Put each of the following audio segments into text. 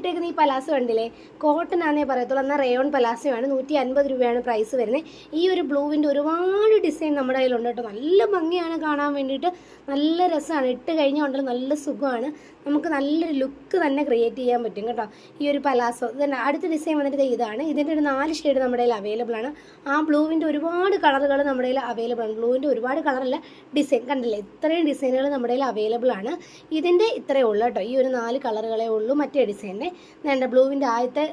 ഇട്ടേക്കുന്ന ഈ പലാസോ കണ്ടില്ലേ, കോട്ടൺ ആണെന്നേ പറയത്തുള്ളൂ, എന്നാൽ റേയോൺ പലാസോ ആണ്. 150 രൂപയാണ് പ്രൈസ് വരുന്നത്. ഈ ഒരു ബ്ലൂവിൻ്റെ ഒരുപാട് ഡിസൈൻ നമ്മുടെ കയ്യിലുണ്ട് കേട്ടോ. നല്ല ഭംഗിയാണ് കാണാൻ വേണ്ടിയിട്ട്, നല്ല രസമാണ്. ഇട്ട് കഴിഞ്ഞാൽ ഉണ്ടല്ലോ നല്ല സുഖമാണ്, നമുക്ക് നല്ലൊരു ലുക്ക് തന്നെ ക്രിയേറ്റ് ചെയ്യാൻ പറ്റും കേട്ടോ. ഈ ഒരു പലാസോ ഇതന്നെ. അടുത്ത ഡിസൈൻ വന്നിട്ട് ഇതാണ്. ഇതിൻ്റെ ഒരു 4 ഷെയ്ഡ് നമ്മുടെ കയ്യിൽ അവൈലബിൾ ആണ്. ആ ബ്ലൂവിൻ്റെ ഒരുപാട് കളറുകൾ നമ്മുടെ കയ്യിൽ അവൈലബിൾ ആണ്. ബ്ലൂവിൻ്റെ ഒരുപാട് കളറല്ല, ഡിസൈൻ കണ്ടില്ലേ, ഇത്രയും ഡിസൈനുകൾ നമ്മുടെ കയ്യിൽ അവൈലബിൾ ആണ്. ഇതിൻ്റെ ഇത്രയേ ഉള്ളൂ കേട്ടോ, ഈ ഒരു 4 കളറുകളേ ഉള്ളൂ. മറ്റേ ഡിസൈനിൻ്റെ വേണ്ട ബ്ലൂവിൻ്റെ ആദ്യത്തെ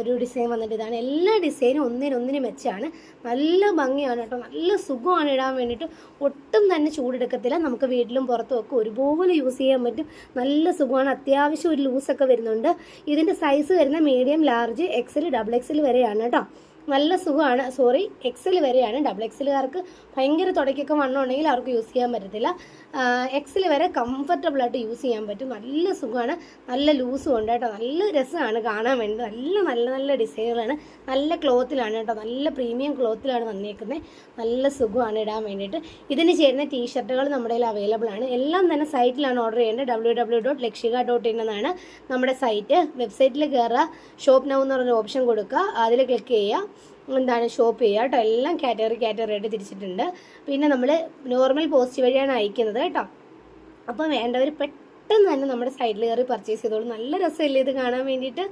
ഒരു ഡിസൈൻ വന്നിട്ട് ഇതാണ്. എല്ലാ ഡിസൈനും ഒന്നിനൊന്നിന് മെച്ചാണ്, നല്ല ഭംഗിയാണ് കേട്ടോ, നല്ല സുഖമാണ് ഇടാൻ വേണ്ടിയിട്ട്. ഒട്ടും തന്നെ ചൂടെടുക്കത്തില്ല, നമുക്ക് വീട്ടിലും പുറത്തും ഒക്കെ ഒരുപോലെ യൂസ് ചെയ്യാൻ പറ്റും. നല്ല സുഖമാണ്. അത്യാവശ്യം ഒരു ലൂസൊക്കെ വരുന്നുണ്ട്. ഇതിൻ്റെ സൈസ് വരുന്ന medium, large, XL, double XL വരെയാണ് കേട്ടോ. നല്ല സുഖമാണ്. എക്സൽ വരെയാണ്. ഡബിൾ എക്സലുകാർക്ക് ഭയങ്കര തുടക്കൊക്കെ വണ്ണം ഉണ്ടെങ്കിൽ അവർക്ക് യൂസ് ചെയ്യാൻ പറ്റത്തില്ല. എക്സൽ വരെ കംഫർട്ടബിളായിട്ട് യൂസ് ചെയ്യാൻ പറ്റും. നല്ല സുഖമാണ്, നല്ല ലൂസും ഉണ്ട് കേട്ടോ. നല്ല രസമാണ് കാണാൻ വേണ്ടി. നല്ല നല്ല ഡിസൈനുകളാണ്. നല്ല ക്ലോത്തിലാണ് കേട്ടോ, നല്ല പ്രീമിയം ക്ലോത്തിലാണ് വന്നേക്കുന്നത്. നല്ല സുഖമാണ് ഇടാൻ വേണ്ടിയിട്ട്. ഇതിന് ചേരുന്ന ടീഷർട്ടുകൾ നമ്മുടെ കയ്യിൽ അവൈലബിൾ ആണ്. എല്ലാം തന്നെ സൈറ്റിലാണ് ഓർഡർ ചെയ്യേണ്ടത്. www.lekshika.in എന്നാണ് നമ്മുടെ സൈറ്റ്. വെബ്സൈറ്റിൽ കയറുക, ഷോപ്പ് നൗ എന്ന് പറഞ്ഞ ഓപ്ഷൻ കൊടുക്കുക, അതിൽ ക്ലിക്ക് ചെയ്യുക, ഷോപ്പ് ചെയ്യുക കേട്ടോ. എല്ലാം കാറ്റഗറി ആയിട്ട് തിരിച്ചിട്ടുണ്ട്. പിന്നെ നമ്മൾ നോർമൽ പോസ്റ്റ് വഴിയാണ് അയക്കുന്നത് കേട്ടോ. അപ്പോൾ വേണ്ടവർ പെട്ടെന്ന് തന്നെ നമ്മുടെ സൈറ്റിൽ കയറി പർച്ചേസ് ചെയ്തോളൂ. നല്ല രസമല്ലേ ഇത് കാണാൻ വേണ്ടിയിട്ട്.